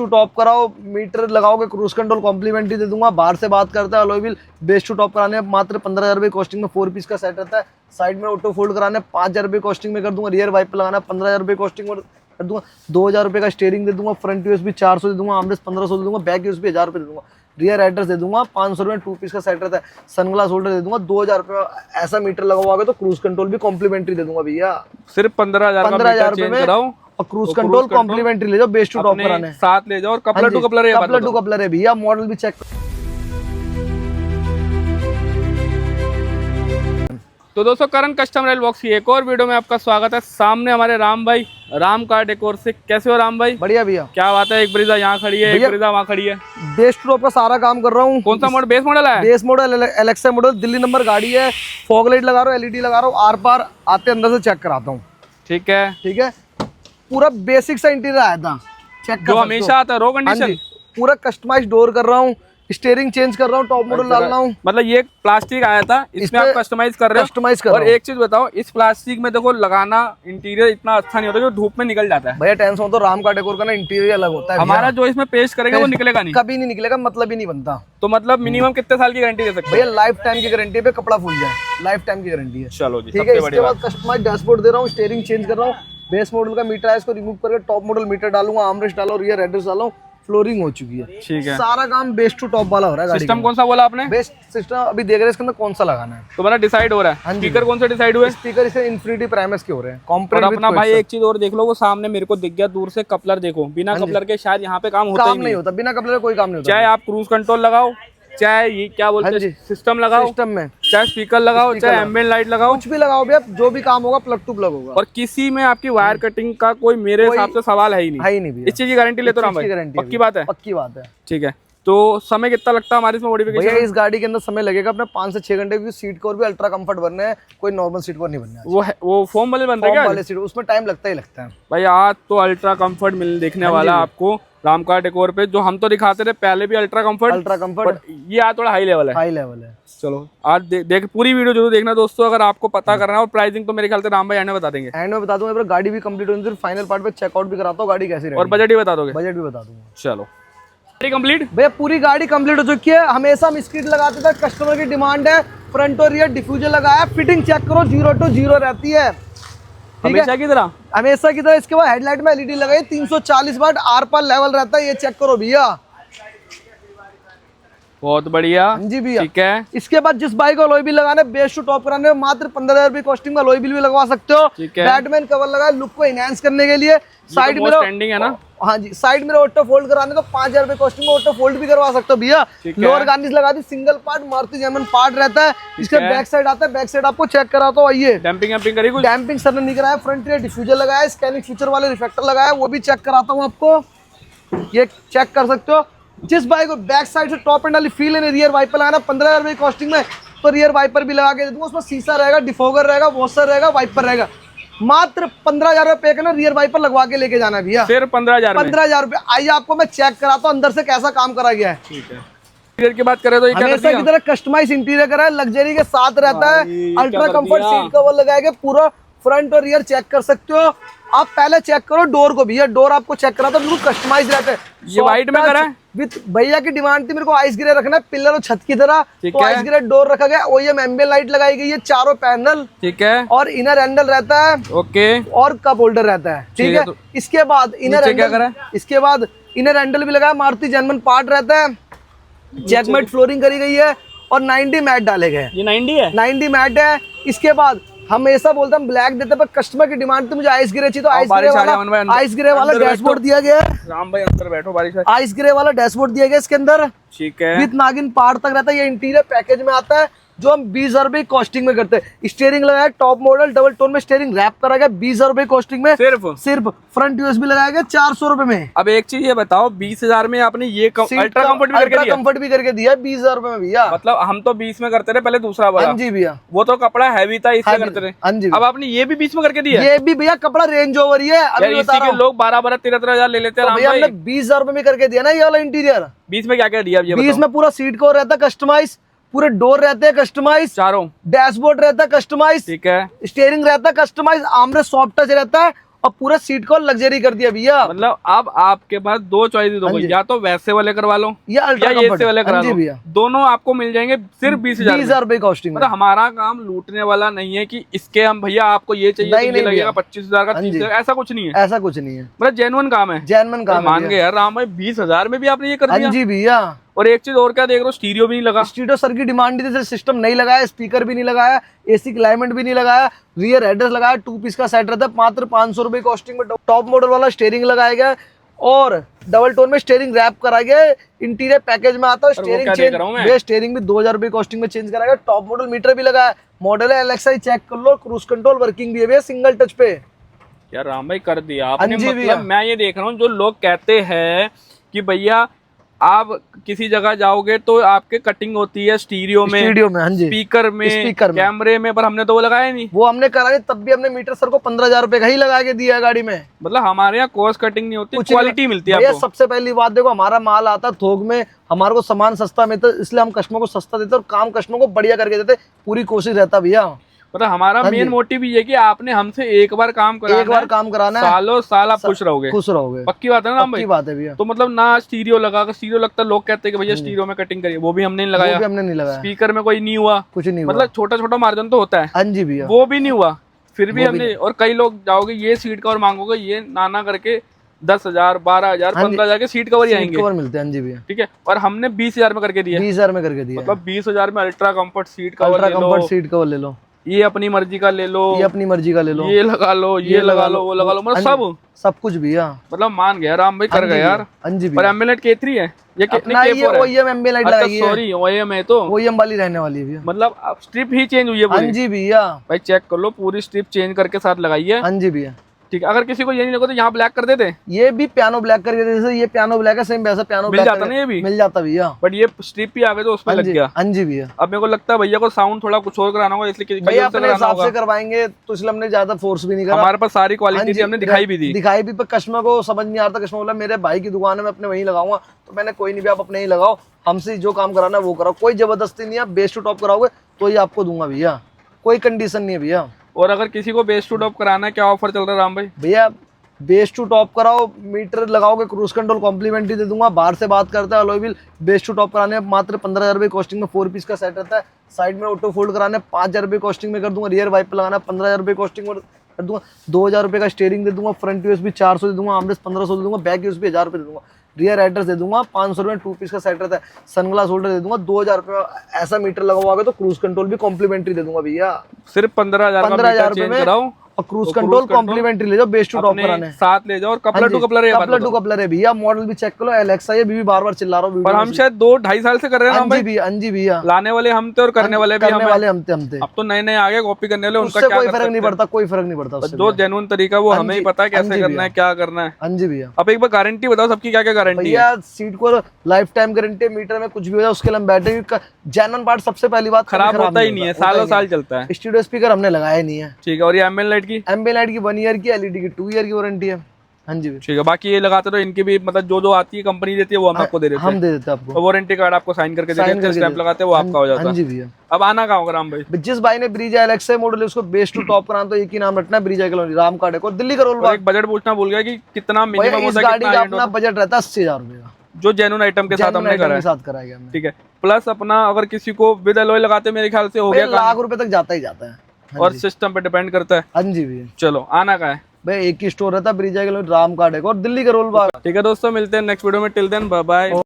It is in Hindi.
टू टॉप कराओ, मीटर लगाओगे, क्रूज कंट्रोल कॉम्प्लीमेंट्री दे दूंगा। बाहर से बात करता है alloy wheel base to top कराने मात्र 15,000 रुपये कॉस्टिंग में 4 पीस का सेट रहता है। साइड में ऑटो फोल्ड कराने 5,000 रुपये कॉस्टिंग में कर दूंगा। रियर वाइपर लगाना 15,000 रुपये कॉस्टिंग में कर दूंगा। 2,000 रुपये का स्टीयरिंग दे दूंगा। फ्रंट यूएसबी 400 दे दूंगा। आर्मरेस्ट 1500 दे दूंगा। बैक यूएसबी 1000 रुपये दे दूंगा। रियर एड्रेस दे दूंगा 500 रुपये 2 पीस का सेट रहता है। सनग्लास होल्डर दे दूंगा 2,000 रुपये। ऐसा मीटर लगवाओगे तो क्रूज कंट्रोल भी कॉम्प्लीमेंट्री दे दूंगा भैया। सिर्फ 15,000 रुपये में और क्रूज कंट्रोल कॉम्प्लीमेंट्री ले जाओ बेस टू टॉप कराने साथ ले जाओ। और कपलर टू कपलर है, कपलर टू कपलर है भैया। मॉडल भी चेक। तो दोस्तों करण कस्टम रेल बॉक्स की एक और वीडियो में आपका स्वागत है। सामने हमारे राम भाई, राम कार डेकोर से। कैसे हो राम भाई? बढ़िया भैया। क्या बात है, एक ब्रीजा यहाँ खड़ी है, एक ब्रीजा वहाँ खड़ी है। बेस टू टॉप का सारा काम कर रहा हूँ। कौन सा मॉडल? बेस मॉडल है। Base model Alexa model, Delhi number गाड़ी है। फॉग लाइट लगा रहा हूँ, एलईडी लगा रहा हूँ। आर पार आते अंदर से चेक कराता हूँ। ठीक है, ठीक है। पूरा बेसिक सा इंटीरियर आया था, चेक जो हमेशा आता है, रो कंडीशन। पूरा कस्टमाइज डोर कर रहा हूँ, स्टीयरिंग चेंज कर रहा हूँ, टॉप मॉडल डाल रहा हूँ। मतलब ये प्लास्टिक आया था, इसमें आप कस्टमाइज कर रहे हो। कस्टमाइज कर और एक चीज बताओ, इस प्लास्टिक में देखो लगाना इंटीरियर इतना अच्छा नहीं होता, जो धूप में निकल जाता है। भैया टेंशन हो तो राम का डेकोर का ना इंटीरियर अलग होता है। हमारा जो इसमें पेस्ट करेंगे वो निकलेगा नहीं, कभी नहीं निकलेगा, मतलब ही नहीं बनता। तो मतलब मिनिमम कितने साल की गारंटी दे सकते हैं? भैया लाइफ टाइम की गारंटी पे कपड़ा फूल जाए, लाइफ टाइम की गारंटी है। चलो जी, ठीक है। इसके बाद कस्टमाइज डैशबोर्ड दे रहा हूँ, स्टीयरिंग चेंज कर रहा हूँ। बेस मॉडल का मीटर है, इसको रिमूव करके टॉप मॉडल मीटर डालूंगा। आर्मरेस्ट डालो, रियर एड्रेस डालो, फ्लोरिंग हो चुकी है। ठीक है। सारा काम बेस टू टॉप वाला हो रहा है। सिस्टम कौन सा बोला आपने? बेस्ट सिस्टम अभी देख रहे हैं, इसके अंदर कौन सा लगाना है तो मतलब डिसाइड हो रहा है। स्पीकर कौन सा डिसाइड हुआ है? स्पीकर इसे इन्फिनिटी प्राइमस के हो रहे हैं। और अपना भाई एक चीज और देख लो, वो सामने मेरे को दिख गया दूर से कपलर। देखो बिना कपलर के शायद यहाँ पे काम होता ही नहीं होता। बिना कपलर कोई काम नहीं होता। चाहे आप क्रूज कंट्रोल लगाओ, चाहे ये क्या बोलते हैं सिस्टम लगाओ, सिस्टम में चाहे स्पीकर लगाओ, चाहे एम्बिएंट लाइट लगाओ, कुछ भी लगाओ भैया, जो भी काम होगा प्लग टू प्लग होगा। और किसी में आपकी वायर कटिंग का कोई मेरे हिसाब से सवाल है ही नहीं। है ही नहीं। इस चीज की गारंटी लेते हो राम भाई? पक्की बात है? पक्की बात है। ठीक है। तो समय कितना लगता है हमारे इसमें मॉडिफिकेशन? भैया इस गाड़ी के अंदर समय लगेगा अपने 5 से 6 घंटे, क्योंकि सीट कवर भी अल्ट्रा कंफर्ट बनना है, कोई नॉर्मल सीट कवर नहीं बनना है। वो फोम वाले बनते हैं क्या? वाले सीट, उसमें टाइम लगता ही लगता है भाई। आज तो अल्ट्रा कंफर्ट देखने वाला आपको राम कार डेकोर पे। जो हम तो दिखाते थे पहले भी अल्ट्रा कंफर्ट, ये आज थोड़ा हाई लेवल है। हाई लेवल है। चलो आज देख पूरी वीडियो जरूर देखना दोस्तों, अगर आपको पता करना है। और प्राइसिंग तो मेरे ख्याल से राम भाई एंड में बता देंगे। एंड में बता दूंगा। गाड़ी भी कंप्लीट होने से फाइनल पार्ट पे चेकआउट भी कराता हूँ गाड़ी कैसी रहेगी। और बजट भी बता दोगे? बजट भी बता दूंगा। चलो गाड़ी कंप्लीट भैया, पूरी गाड़ी कंप्लीट हो चुकी है। हमेशा हम स्किड लगाते थे, कस्टमर की डिमांड है। फ्रंट और रियर डिफ्यूजर लगाया, फिटिंग चेक करो 0 to 0 रहती है। हमेशा की तरह? हमेशा की तरह। इसके बाद हेडलाइट में एलईडी लगाई 340 वाट, आर पार लेवल रहता है, ये चेक करो भैया। बहुत बढ़िया जी भैया। ठीक है। इसके बाद जिस बाइक को अलॉय व्हील लगाना है, बेस टू टॉप कराने में मात्र 15,000 रुपये कॉस्टिंग में अलॉय व्हील भी लगवा सकते हो। बैटमैन कवर लगाया लुक को एनहांस करने के लिए। साइड में स्टैंडिंग है ना? हाँ जी। साइड में ऑटो फोल्ड कराने को 5,000 रुपये कॉस्टिंग में ऑटो फोल्ड भी करवा सकते हो भैया। लोअर गार्निश लगा दी, सिंगल पार्ट मारुति जेमन पार्ट रहता है। इसके बैक साइड आता है, बैक साइड आपको चेक कराता हूँ। आइए। डैम्पिंग सर ने नहीं कराया। फ्रंट रियर डिफ्यूजर लगाया, स्कैनिंग फीचर वाले रिफ्लेक्टर लगाया, वो भी चेक कराता हूँ आपको। ये चेक कर सकते हो। जिस बाइक को बैक साइड से टॉप एंड वाली फील है, रियर वाइपर लगाना 15,000 रुपये कॉस्टिंग में, तो रियर वाइपर भी लगा के दे दूंगा। उसमें शीशा रहेगा, डिफोगर रहेगा, वॉशर रहेगा, वाइपर रहेगा। मात्र 15,000 रुपये पे करना, रियर वाइपर लगवा के लेके जाना है भैया। सिर्फ 15,000 रुपये। आइए आपको मैं चेक कराता हूँ अंदर से कैसा काम करा गया है। ठीक है। इंटीरियर की बात करें तो हमेशा की तरह कस्टमाइज इंटीरियर करा है, लग्जरी के साथ रहता है। अल्ट्रा कंफर्ट सीट कवर लगाएंगे, पूरा फ्रंट और रियर चेक कर सकते हो आप। पहले चेक करो डोर को भैया, डोर आपको चेक करा तो बिल्कुल कस्टमाइज रहता है। ये व्हाइट में करा है विद भैया की डिमांड थी, मेरे को आइस ग्रे रखना है पिलर और छत की तरह, तो आइस ग्रे डोर रखा गया। ओईएम एम्बिएंट लाइट लगाई गई है, चारों पैनल। ठीक है। और इनर हैंडल रहता है। ओके। और कप होल्डर रहता है। ठीक है। इसके बाद इनर हैंडल भी लगाया, मारुति जेनमन पार्ट रहता है। जैकमेट फ्लोरिंग करी गई है और 90 मैट डाले गए। ये 90 है? 90 मैट है। इसके बाद हमेशा बोलते हैं ब्लैक देते, पर कस्टमर की डिमांड थी मुझे आइस ग्रे चाहिए, तो आइस ग्रे वाला डैशबोर्ड दिया गया है। राम भाई अंदर बैठो, बारिश है। आइस ग्रे वाला डैशबोर्ड दिया गया इसके अंदर। ठीक है। विद नागिन पार्ट तक रहता है। ये इंटीरियर पैकेज में आता है, जो हम 20,000 रुपए कॉस्टिंग में करते हैं। स्टीयरिंग लगाया टॉप मॉडल, डबल टोन में स्टीयरिंग रैप करा गया 20,000 रुपए कॉस्टिंग में। सिर्फ फ्रंट यूएसबी लगाया गया 400 रुपए में। अब एक चीज ये बताओ, 20,000 में आपने ये अल्ट्रा कंफर्ट भी करके दिया 20,000 रुपए में भैया। मतलब हम तो 20 में करते थे पहले, दूसरा वाला। जी भैया। वो तो कपड़ा हैवी था, इसलिए करते थे। अब आपने ये भी 20 में करके दिया? ये भी भैया कपड़ा रेंज ओवर ही है। अभी बता रहा हूं, लोग 12-12, 13-13 ले लेते हैं। भैया हमने 20,000 रुपए में करके दिया ना ये वाला इंटीरियर। 20 में क्या क्या दिया? 20 में पूरा सीट कवर रहता है कस्टमाइज, पूरे डोर रहते हैं कस्टमाइज, चारों डैशबोर्ड रहता है कस्टमाइज। ठीक है। स्टीयरिंग रहता है कस्टमाइज, आर्मरेस्ट सॉफ्ट टच रहता है, और पूरा सीट को लग्जरी कर दिया भैया। मतलब अब आपके पास दो चॉइस दो, या तो वैसे वाले करवा लो या अल्ट्रा ऐसे वाले करा लो भैया, दोनों आपको मिल जाएंगे सिर्फ 20,000 रुपए कॉस्टिंग। मतलब हमारा काम लूटने वाला नहीं है कि इसके हम भैया आपको ये चाहिए तो ये लगेगा 25,000 का, 30,000, ऐसा कुछ नहीं है, ऐसा कुछ नहीं है, मतलब जेन्युइन काम है, जेन्युइन काम। मान गए यार राम भाई 20,000 में भी आपने ये कर दिया। जी भैया। और एक चीज और क्या देख रहे हो, स्टीरियो भी नहीं लगा, स्टीरियो सर की डिमांड थी, सिस्टम नहीं लगाया, स्पीकर भी नहीं लगाया, एसी क्लाइमेट भी नहीं लगाया, रियर हेडरेस्ट लगाया, 2 पीस का सेट रहता है मात्र 500 रुपए कॉस्टिंग में। टॉप मॉडल वाला स्टीयरिंग लगाया गया और डबल टोन में स्टीयरिंग रैप कराया गया। इंटीरियर पैकेज में आता है स्टीयरिंग चेंज, स्टीयरिंग भी 2000 रुपए कॉस्टिंग में चेंज कराया गया। टॉप मॉडल मीटर भी लगाया, मॉडल है एलएक्सआई, चेक कर लो, क्रूज कंट्रोल वर्किंग भी है सिंगल टच पे। यार राम भाई कर दिया आपने। मतलब मैं ये देख रहा हूँ जो लोग कहते हैं कि भैया आप किसी जगह जाओगे तो आपके कटिंग होती है स्टीरियो में, हाँ जी, स्पीकर में, कैमरे में, पर हमने तो वो लगाया नहीं। वो हमने कराया, तब भी हमने मीटर सर को 15,000 रुपए का ही लगा के दिया है गाड़ी में। मतलब हमारे यहाँ कॉस्ट कटिंग नहीं होती, क्वालिटी मिलती है आपको। सबसे पहली बात देखो, हमारा माल आता थोक में, हमारे को सामान सस्ता मिलता है, इसलिए हम कस्टमर को सस्ता देते और काम कस्टमर को बढ़िया करके देते, पूरी कोशिश रहता भैया। मतलब हमारा मेन मोटिव ये है कि आपने हमसे एक बार काम कराना है, सालों साल आप खुश रहोगे, पक्की बात है ना भाई? बात है भैया। तो मतलब ना स्टीरियो लगा, स्टीरियो लगता है लोग कहते हैं कि भैया स्टीरियो में कटिंग करिए, वो भी हमने नहीं लगाया, स्पीकर में कोई नहीं हुआ, कुछ नहीं, मतलब छोटा छोटा मार्जिन तो होता है, हाँ जी भैया, वो भी नहीं हुआ, फिर भी हमने। और कई लोग जाओगे ये सीट कवर मांगोगे, ये नाना करके 10,000, 12,000, 15,000 के सीट कवर ही आएंगे, मिलते हैं जी भैया, ठीक है। और हमने 20,000 में करके दिया, 20,000 में करके दिया, मतलब 20,000 में अल्ट्रा कंफर्ट सीट कवर ले लो, ये अपनी मर्जी का ले लो, ये अपनी मर्जी का ले लो, ये लगा लो, ये लगा लो, वो लगा लो, मतलब सब कुछ भैया। मतलब मान गया राम भाई, कर गए यार। पर एम्बुलेंट K3 है ये, कितनी K4 है? OEM एम्बुलेंट लगाई है, सॉरी OEM है, तो OEM वाली रहने वाली है भैया। मतलब स्ट्रिप ही चेंज हुई है पूरी। हाँ जी भैया, भाई चेक कर लो, पूरी स्ट्रिप चेंज करके साथ लगाई है। हाँ जी भैया, ठीक है। अगर किसी को ये नहीं लगा तो यहाँ ब्लैक कर देते, ये भी पियानो ब्लैक करके, जैसे ये पियानो ब्लैक है, सेम वैसा पियानो मिल जाता ना, ये भी मिल जाता भैया, बट ये स्ट्रिप ही आ गए तो उसमें लग गया। हाँ जी भैया। अब मेरे को लगता है भैया को साउंड थोड़ा कुछ और कराना होगा, इसलिए भैया अपने हिसाब से करवाएंगे, तो इसलिए हमने ज्यादा फोर्स भी नहीं करा। हमारे पास सारी क्वालिटी हमने दिखाई भी दी, पर कस्टमर को समझ नहीं आता। कस्टमर बोला मेरे भाई की दुकान है, मैं अपने वहीं लगाऊंगा, तो मैंने कोई नहीं, आप अपने ही लगाओ, हमसे जो काम कराना है वो कराओ, कोई जबरदस्ती नहीं है। बेस टू टॉप कराओगे तो ये आपको दूंगा भैया, कोई कंडीशन नहीं है भैया। और अगर किसी को बेस टू टॉप कराना है, क्या ऑफर चल रहा है राम भाई? भैया बेस टू टॉप कराओ, मीटर लगाओगे, क्रूज कंट्रोल कॉम्प्लीमेंट्री दे दूंगा। बाहर से बात करता है, alloy wheel base to top कराने मात्र 15,000 रुपए कॉस्टिंग में, 4 पीस का सेट रहता है। साइड में ऑटो फोल्ड कराने 5,000 रुपए कॉस्टिंग में कर दूंगा। रियर वाइपर लगाना 15,000 रुपए कॉस्टिंग में कर दूंगा। 2,000 रुपए का स्टीयरिंग दे दूंगा। फ्रंट USB 400 दे दूंगा, आर्मरेस्ट 1500 दे दूंगा, बैक USB 1,000 रुपए दे दूंगा। रियर एड्रेस दे दूंगा 500 रुपए, 2 पीस का सेट रहता है। सनग्लास होल्डर दे दूंगा 2,000 रुपए। ऐसा मीटर लगवाओगे तो क्रूज कंट्रोल भी कॉम्प्लीमेंट्री दे दूंगा भैया। सिर्फ 15,000 रुपए में और क्रूज कंट्रोल कॉम्प्लीमेंट्री ले जाओ, बेस टू टॉप कराने साथ ले जाओ। और कपलर टू कपलर है भैया, मॉडल भी चेक करो, एलेक्सा ये भी बार-बार चिल्ला रहा हूं, पर हम शायद 2-2.5 साल से कर रहे हैं भाई। हाँ जी भैया, लाने वाले हम थे और करने वाले भी हम थे। अब तो नए नए आगे कॉपी करने वाले, उनका क्या कोई फर्क नहीं पड़ता, कोई फर्क नहीं पड़ता। जो जेन्युइन तरीका वो हमें ही पता है कैसे करना है, क्या करना है। हाँ जी भैया। अब एक बार गारंटी बताओ सबकी, क्या क्या गारंटी है? सीट को लाइफ टाइम गारंटी, मीटर में कुछ भी हो जाए उसके लिए हम बैटरी का जेन्युइन पार्ट, सबसे पहली बात खराब होता ही नहीं है, सालों साल चलता है। स्टूडियो स्पीकर हमने लगाया नहीं है, ठीक है। और ये एम्बिएंट लाइट की 1 ईयर की, LED की 2 ईयर की वारंटी है। हाँ जी ठीक है। बाकी ये लगाते रहो, इनकी भी मतलब जो आती है कंपनी देती है वो हम आपको दे देते हैं, हम दे देते हैं आपको। वारंटी कार्ड आपको साइन करके देते हैं, स्टैंप लगाते हैं, वो आपका हो जाता है। हाँ जी भैया। अब आना कहाँ होगा राम भाई? जिस भाई ने ब्रीजा एलेक्सा मॉडल है उसको बेस टू टॉप कराना, तो एक ही नाम रखना है, ब्रीजा कॉलोनी, राम कार्ड है, दिल्ली का रोल। एक बजट पूछना भूल गया कि कितना मिनिमम होता है? गाड़ी का अपना बजट रहता है 80,000 रुपए का, जो जेन्युइन आइटम के साथ हमने कराया, ठीक है। प्लस अपना अगर किसी को विद अलॉय लगाते मेरे ख्याल से हो गया लाख रुपए तक जाता ही जाता है, और सिस्टम पे डिपेंड करता है। हाँ जी भैया। चलो आना का है भाई, एक ही स्टोर रहता है ब्रीजा कॉलोनी, राम कार्ड है, और दिल्ली का रोल बाग। ठीक है दोस्तों, मिलते हैं नेक्स्ट वीडियो में, टिल देन बाय बाय।